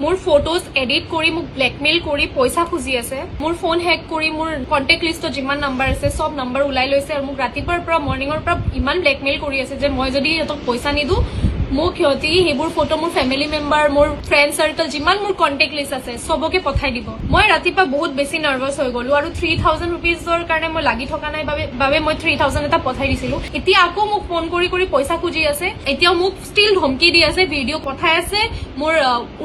মোৰ photos edit কৰি মোক ব্লেকমেইল কৰি পইচা খুজি আছে। মোৰ ফোন হেক কৰি মোৰ কণ্টেক্ট লিষ্টত যিমান নাম্বাৰ আছে সব নাম্বাৰ ওলাই লৈছে আৰু মোক ৰাতিপুৱাৰ পৰা মৰ্ণিঙৰ পৰা ইমান ব্লেকমেইল কৰি আছে যে মই যদি সিহঁতক পইচা নিদিওঁ মোক সিহঁতি সেইবোৰ ফটো মোৰ ফেমিলি মেম্বাৰ মোৰ ফ্ৰেণ্ড চাৰ্কল যিমান মোৰ কণ্টেক্ট লিষ্ট আছে সবকে পঠাই দিব। মই ৰাতিপুৱা বহুত বেছি নাৰ্ভাছ হৈ গলো আৰু 3000 ৰুপিজৰ কাৰণে মই লাগি থকা নাই বাবে মই 3000 এটা পঠাই দিছিলো। এতিয়া আকৌ মোক ফোন কৰি কৰি পইচা খুজি আছে। এতিয়াও মোক ষ্টিল ধমকি দি আছে, ভিডিঅ' পঠাই আছে, মোৰ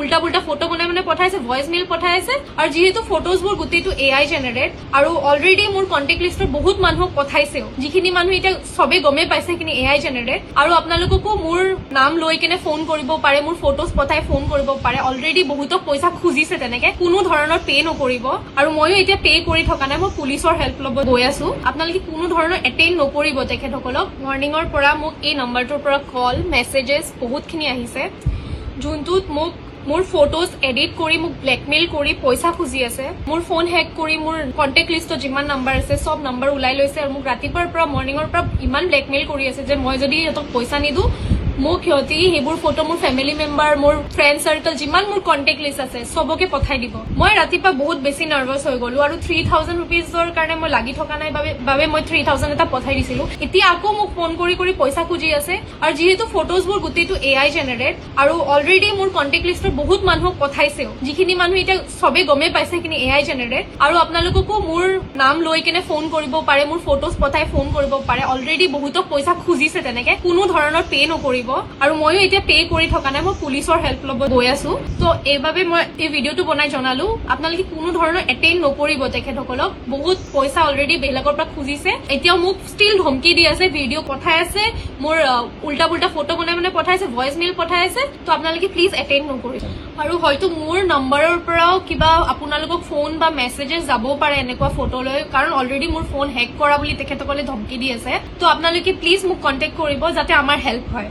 উল্টা পুল্টা ফটো বনাই মানে পঠাইছে, ভইচ মেইল পঠাই আছে। আৰু যিহেতু ফটোজবোৰ গোটেইটো AI জেনেৰেট আৰু অলৰেডি মোৰ কণ্টেক্ট লিষ্টৰ বহুত মানুহক পঠাইছেও, যিখিনি মানুহ এতিয়া চবে গমেই পাইছে সেইখিনি AI জেনেৰেট। আৰু আপোনালোককো মোৰ নাম লৈ কেনে ফোন কৰিব পাৰে, মোৰ ফটোজ পঠাই ফোন কৰিব পাৰে। অলৰেডি বহুতক পইচা খুজিছে, তেনেকে কোনো ধৰণৰ পে নকৰিব। আৰু ময়ো এতিয়া পে কৰি থকা নাই, মই পুলিচৰ হেল্প ল'ব গৈ আছো। আপোনালোকে কোনো ধৰণৰ এটেইন নকৰিব তেখেতসকলক। মৰ্ণিঙৰ পৰা মোক এই নম্বৰটোৰ পৰা কল মেছেজেছ বহুতখিনি আহিছে, যোনটোত মোক মোৰ ফটোজ এডিট কৰি মোক ব্লেকমেইল কৰি পইচা খুজি আছে। মোৰ ফোন হেক কৰি মোৰ কণ্টেক্ট লিষ্টত যিমান নাম্বাৰ আছে সব নাম্বাৰ ওলাই লৈছে আৰু মোক ৰাতিপুৱাৰ পৰা মৰ্ণিঙৰ পৰা ইমান ব্লেকমেইল কৰি আছে যে মই যদি সিহঁতক পইচা নিদিওঁ মোক সিহঁতি সেইবোৰ ফটো মোৰ ফেমিলি মেম্বাৰ মোৰ ফ্ৰেণ্ড চাৰ্কল যিমান মোৰ কণ্টেক্ট লিষ্ট আছে সবকে পঠাই দিব। মই ৰাতিপুৱা বহুত বেছি নাৰ্ভাছ হৈ গলো আৰু 3000 ৰুপিজৰ কাৰণে মই লাগি থকা নাই বাবে মই 3000 এটা পঠাই দিছিলো। এতিয়া আকৌ মোক ফোন কৰি কৰি পইচা খুজি আছে। আৰু যিহেতু ফটোজবোৰ গোটেইটো AI জেনেৰেট আৰু অলৰেডি মোৰ কণ্টেক্ট লিষ্টৰ বহুত মানুহক পঠাইছেও, যিখিনি মানুহ এতিয়া চবে গমেই পাইছে সেইখিনি AI জেনেৰেট। আৰু আপোনালোককো মোৰ নাম লৈ কেনে ফোন কৰিব পাৰে, মোৰ ফটোজ পঠাই ফোন কৰিব পাৰে। অলৰেডি বহুতক পইচা খুজিছে, তেনেকে কোনো ধৰণৰ পে নকৰিব। আৰু ময়ো এতিয়া পে কৰি থকা নাই, মই পুলিচৰ হেল্প ল'ব গৈ আছো। তো এইবাবে মই এই ভিডিঅ'টো বনাই জনালো আপোনালোকে কোনো ধৰণৰ এটেইন নকৰিব তেখেতসকলক। বহুত পইচা অলৰেডি বেলেগৰ পৰা খুজিছে। এতিয়াও মোক ষ্টিল ধমকি দি আছে, ভিডিঅ' পঠাই আছে, মোৰ উল্টা পুল্টা ফটো বনাই মানে পঠাইছে, ভইচ মেইল পঠাই আছে। তো আপোনালোকে প্লিজ এটেইন নকৰিব। আৰু হয়তো মোৰ নম্বৰৰ পৰাও কিবা আপোনালোকক ফোন বা মেছেজেছ যাবও পাৰে এনেকুৱা ফটো লৈ, কাৰণ অলৰেডি মোৰ ফোন হেক কৰা বুলি তেখেতসকলে ধমকি দি আছে। তো আপোনালোকে প্লিজ মোক কণ্টেক্ট কৰিব যাতে আমাৰ হেল্প হয়।